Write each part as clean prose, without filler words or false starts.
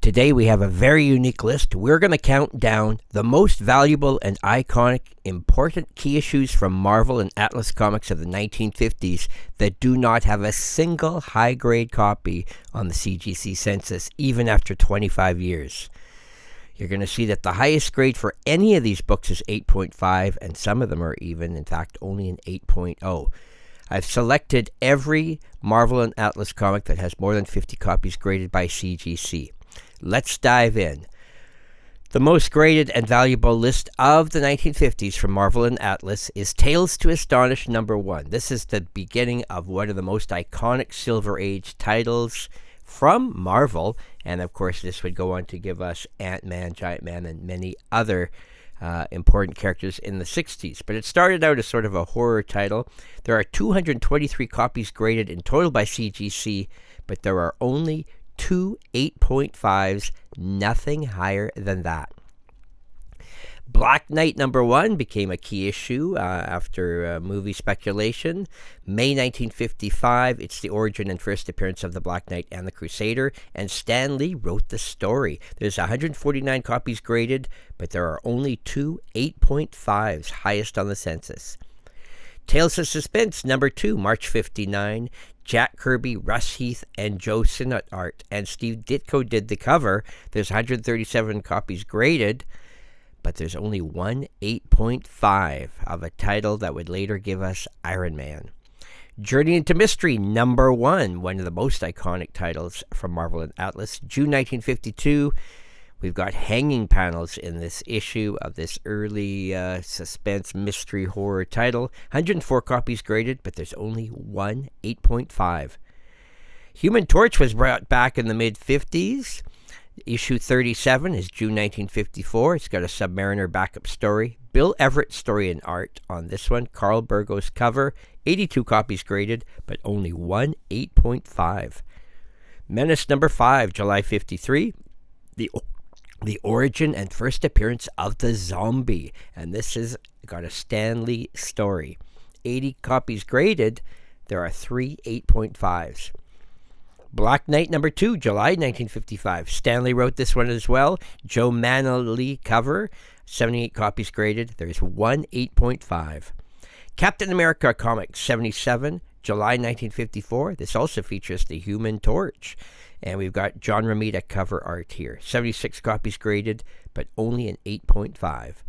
Today we have a very unique list. We're going to count down the most valuable and iconic, important key issues from Marvel and Atlas Comics of the 1950s that do not have a single high-grade copy on the CGC census, even after 25 years. You're going to see that the highest grade for any of these books is 8.5, and some of them are even, in fact, only an 8.0. I've selected every Marvel and Atlas comic that has more than 50 copies graded by CGC. Let's dive in. The most graded and valuable list of the 1950s from Marvel and Atlas is Tales to Astonish #1. This is the beginning of one of the most iconic Silver Age titles from Marvel, and of course this would go on to give us Ant-Man, Giant Man, and many other important characters in the 60s. But it started out as sort of a horror title. There are 223 copies graded in total by CGC, but there are only 2 8.5s, nothing higher than that. Black Knight #1 became a key issue after movie speculation. May 1955, it's the origin and first appearance of the Black Knight and the Crusader, and Stan Lee wrote the story. There's 149 copies graded, but there are only 2 8.5s, highest on the census. Tales of Suspense #2, March 59. Jack Kirby, Russ Heath, and Joe Sinnott art, and Steve Ditko did the cover. There's 137 copies graded, but there's only 1 8.5 of a title that would later give us Iron Man. Journey into Mystery #1, one of the most iconic titles from Marvel and Atlas. June 1952. We've got hanging panels in this issue of this early suspense mystery horror title. 104 copies graded, but there's only 1 8.5. Human Torch was brought back in the mid-50s. Issue 37 is June 1954. It's got a Submariner backup story. Bill Everett story and art on this one. Carl Burgos cover. 82 copies graded, but only 1 8.5. Menace #5, July 53. The origin and first appearance of the zombie. And this has got a Stan Lee story. 80 copies graded. There are 3 8.5s. Black Knight #2, July 1955. Stan Lee wrote this one as well. Joe Manley cover. 78 copies graded. There's 1 8.5. Captain America Comics 77, July 1954. This also features the Human Torch. And we've got John Romita cover art here. 76 copies graded, but only an 8.5.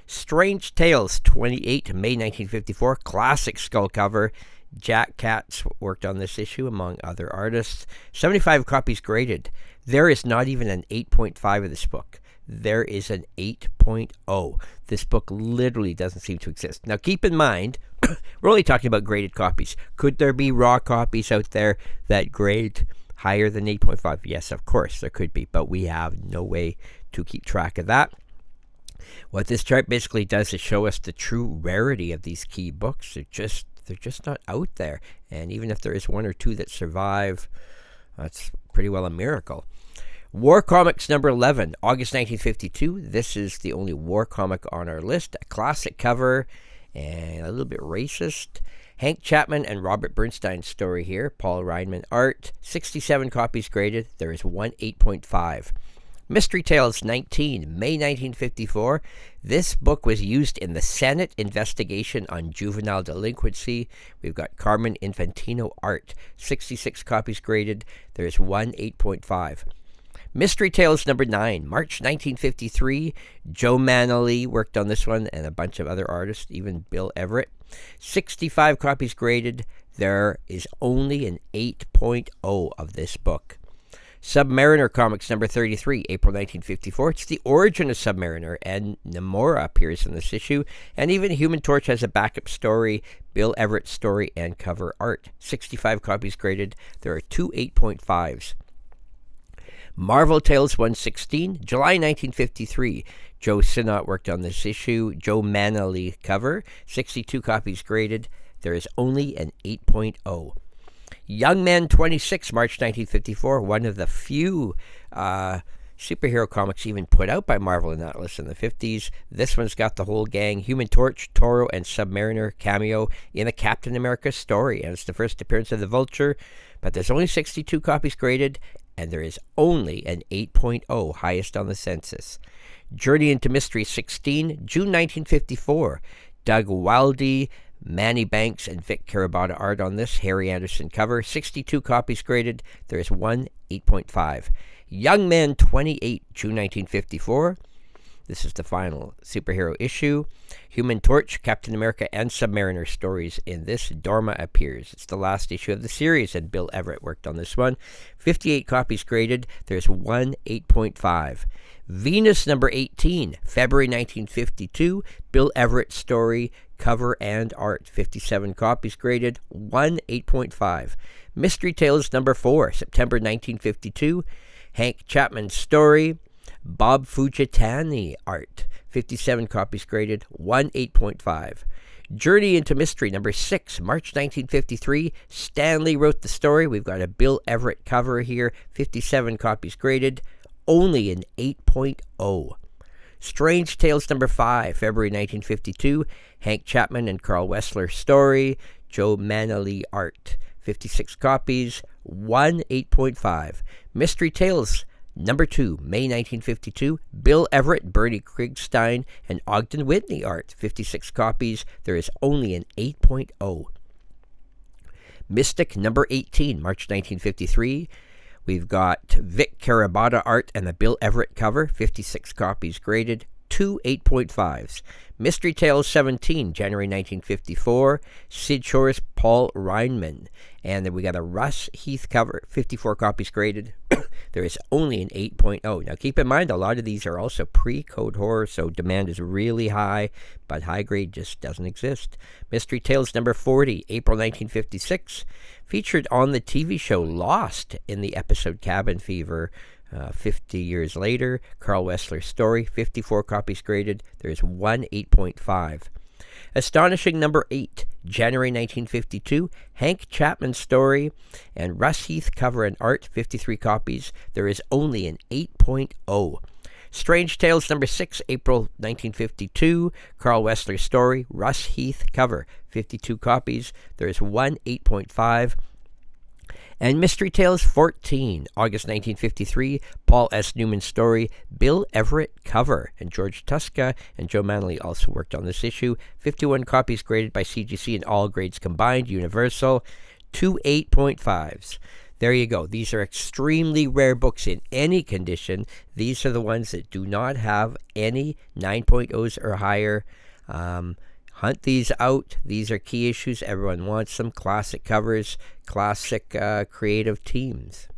Strange Tales 28, May 1954. Classic skull cover. Jack Katz worked on this issue, among other artists. 75 copies graded. There is not even an 8.5 of this book. There is an 8.0. This book literally doesn't seem to exist. Now, keep in mind, we're only talking about graded copies. Could there be raw copies out there that grade higher than 8.5? Yes, of course, there could be, but we have no way to keep track of that. What this chart basically does is show us the true rarity of these key books. They're just not out there. And even if there is one or two that survive, that's pretty well a miracle. War Comics #11, August 1952. This is the only war comic on our list. A classic cover and a little bit racist. Hank Chapman and Robert Bernstein story here. Paul Reinman art. 67 copies graded. There is 1 8.5. Mystery Tales 19, May 1954. This book was used in the Senate investigation on juvenile delinquency. We've got Carmen Infantino art. 66 copies graded. There is 1 8.5. Mystery Tales #9, March 1953. Joe Manley worked on this one, and a bunch of other artists, even Bill Everett. 65 copies graded. There is only an 8.0 of this book. Submariner Comics #33, April 1954. It's the origin of Submariner, and Namora appears in this issue. And even Human Torch has a backup story, Bill Everett story, and cover art. 65 copies graded. There are 2 8.5s. Marvel Tales 116, July 1953. Joe Sinnott worked on this issue. Joe Manley cover. 62 copies graded. There is only an 8.0. Young Man 26, March 1954. One of the few superhero comics even put out by Marvel and Atlas in the 50s. This one's got the whole gang. Human Torch, Toro, and Submariner cameo in a Captain America story. And it's the first appearance of the Vulture. But there's only 62 copies graded. and there is only an 8.0, highest on the census. Journey into Mystery 16, June 1954. Doug Wildey, Manny Banks, and Vic Carabata art on this. Harry Anderson cover. 62 copies graded. There is one 8.5. Young Man 28, June 1954. This is the final superhero issue. Human Torch, Captain America, and Submariner stories in this. Dorma appears. It's the last issue of the series, and Bill Everett worked on this one. 58 copies graded. There's one 8.5. Venus number 18, February 1952. Bill Everett story, cover and art. 57 copies graded. One 8.5. Mystery Tales number 4, September 1952. Hank Chapman story, Bob Fujitani art. 57 copies graded. One 8.5. Journey into Mystery number 6, March 1953. Stanley wrote the story. We've got a Bill Everett cover here. 57 copies graded. Only an 8.0. Strange Tales number 5, February 1952. Hank Chapman and Carl Wessler story. Joe Manley art. 56 copies. One 8.5. Mystery Tales number 2, May 1952. Bill Everett, Bernie Krigstein, and Ogden Whitney art. 56 copies. There is only an 8.0. Mystic number 18, March 1953. We've got Vic Carabata art and the Bill Everett cover. 56 copies graded. Two 8.5s. Mystery Tales 17, January 1954. Sid Shores, Paul Reinman. And then we got a Russ Heath cover. 54 copies graded. There is only an 8.0. Now keep in mind, a lot of these are also pre-Code Horror, so demand is really high, but high grade just doesn't exist. Mystery Tales number 40, April 1956. Featured on the TV show Lost in the episode Cabin Fever. 50 years later, Carl Wessler's story, 54 copies graded. There's one 8.5. Astonishing number 8, January 1952. Hank Chapman story and Russ Heath cover and art, 53 copies. There is only an 8.0. Strange Tales number 6, April 1952. Carl Wessler's story, Russ Heath cover, 52 copies. There is one 8.5. And Mystery Tales 14, August 1953, Paul S. Newman story, Bill Everett cover, and George Tuska and Joe Manley also worked on this issue. 51 copies graded by CGC and all grades combined, Universal, two 8.5s. There you go. These are extremely rare books in any condition. These are the ones that do not have any 9.0s or higher. Hunt these out. These are key issues. Everyone wants them. Classic covers, classic creative teams.